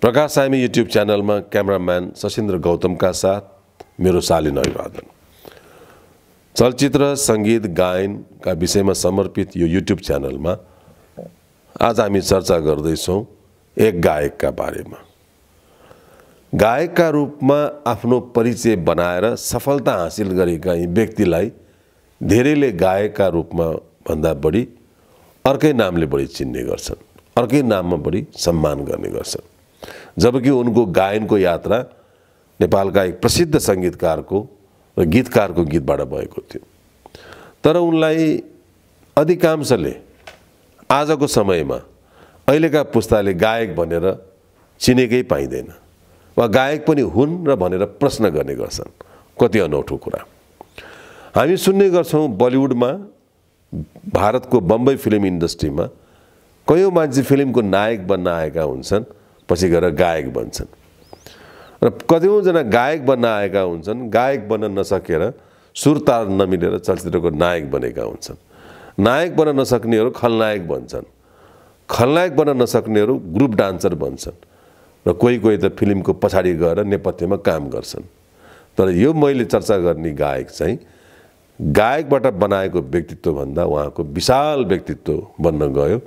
प्रकाश सामी युट्युब च्यानलमा क्यामेराम्यान सशिन्द्र गौतमका साथ मेरो शालीन अभिवादन। चलचित्र संगीत गायनका विषयमा समर्पित यो युट्युब च्यानलमा आज हामी चर्चा गर्दैछौँ एक गायकका बारेमा। गायकका रूपमा आफ्नो परिचय बनाएर सफलता हासिल गरेका यी व्यक्तिलाई धेरैले गायकका रूपमा भन्दा बढी अर्कै नामले बढी चिन्ने गर्छन्, अर्कै नाममा बढी सम्मान गर्ने गर्छन्। जबकि उनको गायनको यात्रा नेपालका एक प्रसिद्ध संगीतकारको र गीतकारको गीतबाट भएको थियो। तर उनलाई अधिकांशले आजको समयमा अहिलेका पुस्ताले गायक भनेर चिनेकै पाइँदैन वा गायक पनि हुन् र भनेर प्रश्न गर्ने गर्छन्। कति अनौठो कुरा हामी सुन्ने गर्छौँ। बलिउडमा, भारतको बम्बई फिल्म इन्डस्ट्रीमा कयौँ मान्छे फिल्मको नायक बन्न आएका हुन्छन्, पछि गएर गायक बन्छन्। र कयौँजना गायक बन्न आएका हुन्छन्, गायक बन्न नसकेर सुर ताल नमिलेर चलचित्रको नायक बनेका हुन्छन्। नायक बन्न नसक्नेहरू खलनायक बन्छन्, खलनायक बन्न नसक्नेहरू ग्रुप डान्सर बन्छन् र कोही कोही त फिल्मको पछाडि गएर नेपथ्यमा काम गर्छन्। तर यो मैले चर्चा गर्ने गायक चाहिँ गायकबाट बनाएको व्यक्तित्वभन्दा उहाँको विशाल व्यक्तित्व बन्न गयो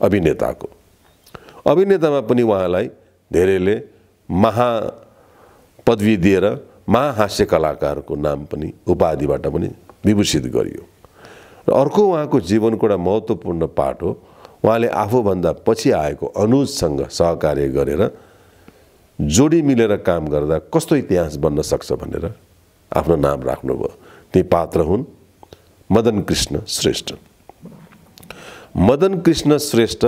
अभिनेताको। अभिनेतामा पनि उहाँलाई धेरैले महा पदवी दिएर महाहास्य कलाकारको नाम पनि उपाधिबाट पनि विभूषित गरियो। र अर्को उहाँको जीवनको एउटा महत्त्वपूर्ण पाठ हो, उहाँले आफूभन्दा पछि आएको अनुजसँग सहकार्य गरेर जोडी मिलेर काम गर्दा कस्तो इतिहास बन्न सक्छ भनेर आफ्नो नाम राख्नुभयो। ती पात्र हुन् मदन कृष्ण श्रेष्ठ। मदन कृष्ण श्रेष्ठ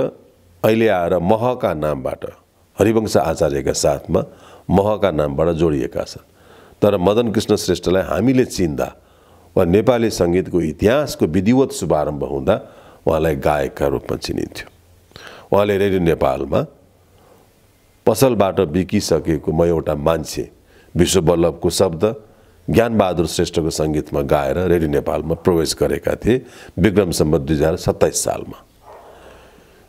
अहिले आएर महका नामबाट, हरिवंश आचार्यका साथमा महका नामबाट जोडिएका छन्। तर मदन कृष्ण श्रेष्ठलाई हामीले चिन्दा वा नेपाली सङ्गीतको इतिहासको विधिवत शुभारम्भ हुँदा उहाँलाई गायकका रूपमा चिनिन्थ्यो। उहाँले रेडियो नेपालमा पसलबाट बिकिसकेको म एउटा मान्छे विश्ववल्लभको शब्द ज्ञानबहादुर श्रेष्ठको सङ्गीतमा गाएर रेडियो नेपालमा प्रवेश गरेका थिए विक्रम सम्वत 2027 सालमा।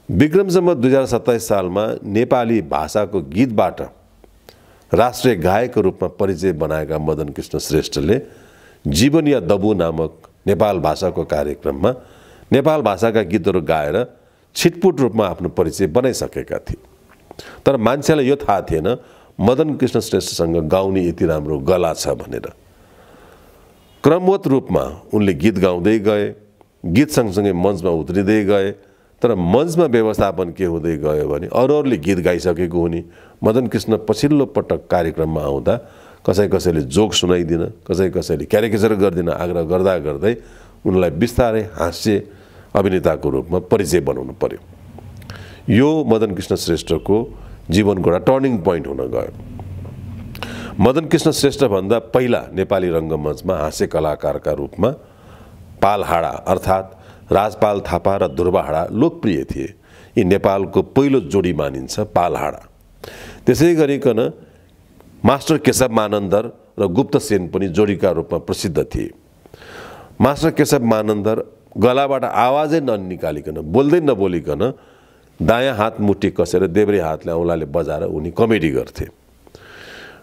विक्रम सम्वत 2027 सालमा नेपाली भाषाको गीतबाट राष्ट्रिय गायकको रूपमा परिचय बनाएका मदन कृष्ण श्रेष्ठले जीवन या दबु नामक नेपाल भाषाको कार्यक्रममा नेपाल भाषाका गीतहरू गाएर छिटपुट रूपमा आफ्नो परिचय बनाइसकेका थिए। तर मान्छेलाई यो थाहा थिएन मदन कृष्ण श्रेष्ठसँग गाउने यति राम्रो गला छ भनेर। क्रमवत रूपमा उनले गीत गाउँदै गए, गीत सँगसँगै मञ्चमा उत्रिँदै गए। तर मञ्चमा व्यवस्थापन के हुँदै गयो भने अरूहरूले गीत गाइसकेको हुने, मदन कृष्ण पछिल्लो पटक कार्यक्रममा आउँदा कसैले जोक सुनाइदिन, कसैले क्यारिकेचर गरिदिन आग्रह गर्दा गर्दै उनलाई बिस्तारै हास्य अभिनेताको रूपमा परिचय बनाउनु पर्यो। यो मदन कृष्ण श्रेष्ठको जीवनको एउटा टर्निङ पोइन्ट हुन गयो। मदन कृष्ण श्रेष्ठभन्दा पहिला नेपाली रङ्गमञ्चमा हास्य कलाकारका रूपमा पाल हाडा अर्थात् राजपाल थापा र ध्रुव हाडा लोकप्रिय थिए। यी नेपालको पहिलो जोडी मानिन्छ पाल हाडा। त्यसै गरिकन मास्टर केशव मानन्दर र गुप्त सेन पनि जोडीका रूपमा प्रसिद्ध थिए। मास्टर केशव मानन्दर गलाबाट आवाजै ननिकालिकन, बोल्दै नबोलिकन दायाँ हात मुठी कसेर देब्रे हातले औँलाले बजाएर उनी कमेडी गर्थे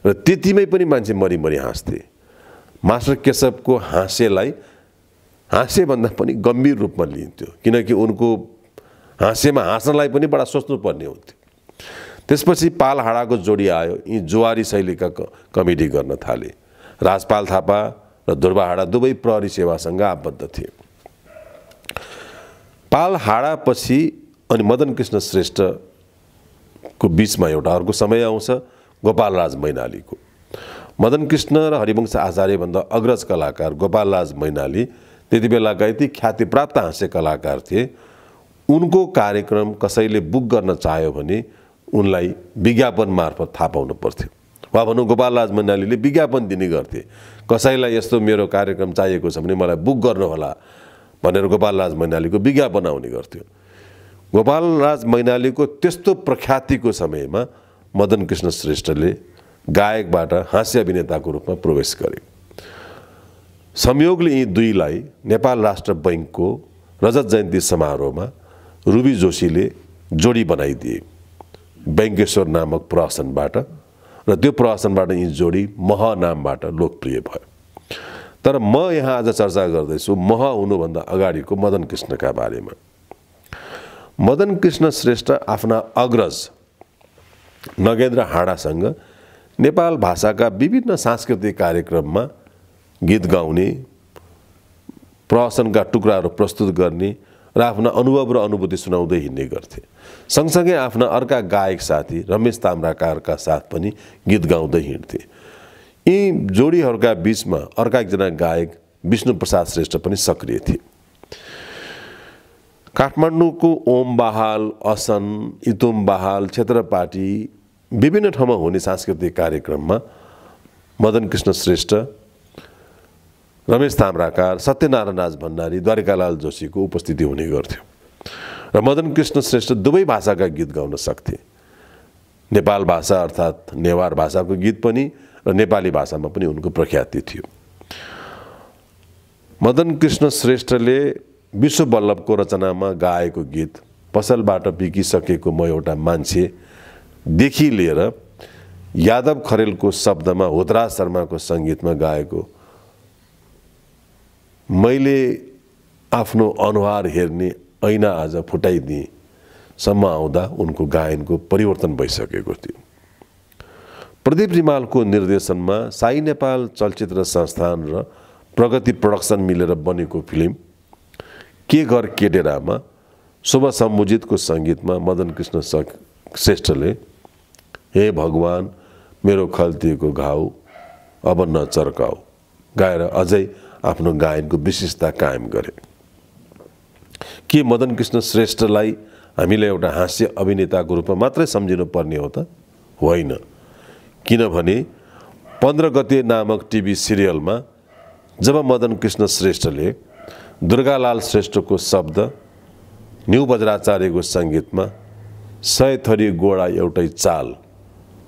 र त्यतिमै पनि मान्छे मरिमरि हाँस्थे। मास्टर केशवको हास्यलाई हास्यभन्दा पनि गम्भीर रूपमा लिइन्थ्यो, किनकि उनको हास्यमा हाँस्नलाई पनि बडा सोच्नुपर्ने हुन्थ्यो। त्यसपछि पाल हाडाको जोडी आयो। यी जुवारी शैलीका कमेडी गर्न थाले। राजपाल थापा र ध्रुव हाडा दुवै प्रहरी सेवासँग आबद्ध थिए। पाल हाडापछि अनि मदन कृष्ण श्रेष्ठको बिचमा एउटा अर्को समय आउँछ गोपालराज मैनालीको। मदन कृष्ण र हरिवंश आचार्यभन्दा अग्रज कलाकार गोपालराज मैनाली त्यति बेलाका यति ख्यातिप्राप्त हास्य कलाकार थिए। उनको कार्यक्रम कसैले बुक गर्न चाह्यो भने उनलाई विज्ञापन मार्फत थाहा पाउनु पर्थ्यो, वा भनौँ गोपालराज मैनालीले विज्ञापन दिने गर्थे। कसैलाई यस्तो मेरो कार्यक्रम चाहिएको छ भने मलाई बुक गर्नुहोला भनेर गोपालराज मैनालीको विज्ञापन आउने गर्थ्यो। गोपालराज मैनालीको त्यस्तो प्रख्यातिको समयमा मदन कृष्ण श्रेष्ठले गायकबाट हास्य अभिनेताको रूपमा प्रवेश गरे। संयोगले यी दुईलाई नेपाल राष्ट्र बैंकको रजत जयन्ती समारोहमा रुबी जोशीले जोडी बनाइदिए। व्यङ्केश्वर नामक प्रहसनबाट र त्यो प्रहसनबाट यी जोडी मह नामबाट लोकप्रिय भयो। तर म यहाँ आज चर्चा गर्दैछु मह हुनुभन्दा अगाडिको मदन कृष्णका बारेमा। मदन कृष्ण श्रेष्ठ आफ्ना अग्रज नगेन्द्र हाँडासँग नेपाल भाषाका विभिन्न सांस्कृतिक कार्यक्रममा गीत गाउने, प्रहसनका टुक्राहरू प्रस्तुत गर्ने र आफ्ना अनुभव र अनुभूति सुनाउँदै हिँड्ने गर्थे। सँगसँगै आफ्ना अर्का गायक साथी रमेश ताम्राकारका साथ पनि गीत गाउँदै हिँड्थे। यी जोडीहरूका बीचमा अर्का एकजना गायक विष्णु प्रसाद श्रेष्ठ पनि सक्रिय थिए। काठमाडौँको ओम बहाल, असन, इतुम बहाल, क्षेत्रपाटी विभिन्न ठाउँमा हुने सांस्कृतिक कार्यक्रममा मदन कृष्ण श्रेष्ठ, रमेश ताम्राकार, सत्यनारायण राज भण्डारी, द्वारिकालाल जोशीको उपस्थिति हुने गर्थ्यो र मदन कृष्ण श्रेष्ठ दुवै भाषाका गीत गाउन सक्थे। नेपाल भाषा अर्थात् नेवार भाषाको गीत पनि र नेपाली भाषामा पनि उनको प्रख्याति थियो। मदन कृष्ण श्रेष्ठले विश्व वल्लभको रचनामा गाएको गीत पसलबाट बिकिसकेको म एउटा मान्छे देखि लिएर यादव खरेलको शब्दमा होतराज शर्माको सङ्गीतमा गाएको मैले आफ्नो अनुहार हेर्ने ऐना आज फुटाइदिएँ सम्म आउँदा उनको गायनको परिवर्तन भइसकेको थियो। प्रदीप रिमालको निर्देशनमा साई नेपाल चलचित्र संस्थान र प्रगति प्रोडक्सन मिलेर बनेको फिल्म के घर केडेरामा शोभा सम्मुजितको सङ्गीतमा मदन कृष्ण श्रेष्ठले हे भगवान मेरो खल्तिएको घाउ अब नचर्काऊ गाएर अझै आफ्नो गायनको विशेषता कायम गरे। के मदन कृष्ण श्रेष्ठलाई हामीले एउटा हास्य अभिनेताको रूपमा मात्रै सम्झिनु पर्ने हो त? होइन, किनभने 15 गते नामक टिभी सिरियलमा जब मदन कृष्ण श्रेष्ठले दुर्गालाल श्रेष्ठको शब्द, न्यू बज्राचार्यको सङ्गीतमा 100 थरी गोडा एउटै चाल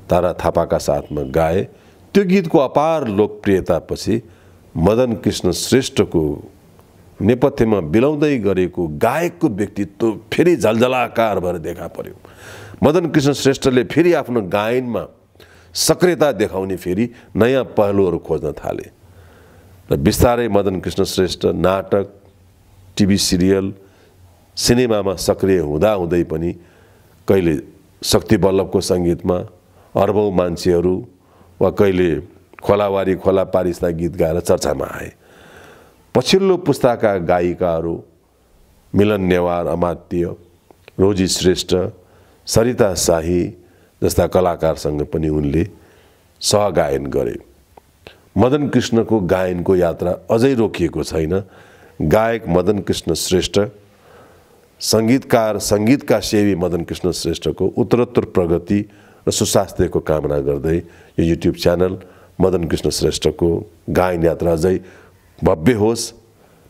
तारा थापाका साथमा गाए, त्यो गीतको अपार लोकप्रियतापछि मदन कृष्ण श्रेष्ठको नेपथ्यमा बिलाउँदै गरेको गायकको व्यक्तित्व फेरि झलझलाकार भएर देखा पर्यो। मदन कृष्ण श्रेष्ठले फेरि आफ्नो गायनमा सक्रियता देखाउने फेरि नयाँ पहलुहरू खोज्न थाले र बिस्तारै मदन कृष्ण श्रेष्ठ नाटक, टिभी सिरियल, सिनेमामा सक्रिय हुँदाहुँदै पनि कहिले शक्ति वल्लभको सङ्गीतमा अर्बौँ मान्छेहरू वा कहिले खोलावारी खोला पारिस्ता गीत गाएर चर्चामा आए। पछिल्लो पुस्ताका गायिकाहरू मिलन नेवार, अमात्य, रोजी श्रेष्ठ, सरिता शाही जस्ता कलाकारसँग पनि उनले सहगायन गरे। मदन कृष्णको गायनको यात्रा अझै रोकिएको छैन। गायक मदन कृष्ण श्रेष्ठ, सङ्गीतकार, सङ्गीतका सेवी मदन कृष्ण श्रेष्ठको उत्तरोत्तर प्रगति र सुस्वास्थ्यको कामना गर्दै यो युट्युब च्यानल मदन कृष्ण श्रेष्ठको गायन यात्रा अझै भव्य होस्,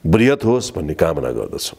बृहत होस् भन्ने कामना गर्दछु।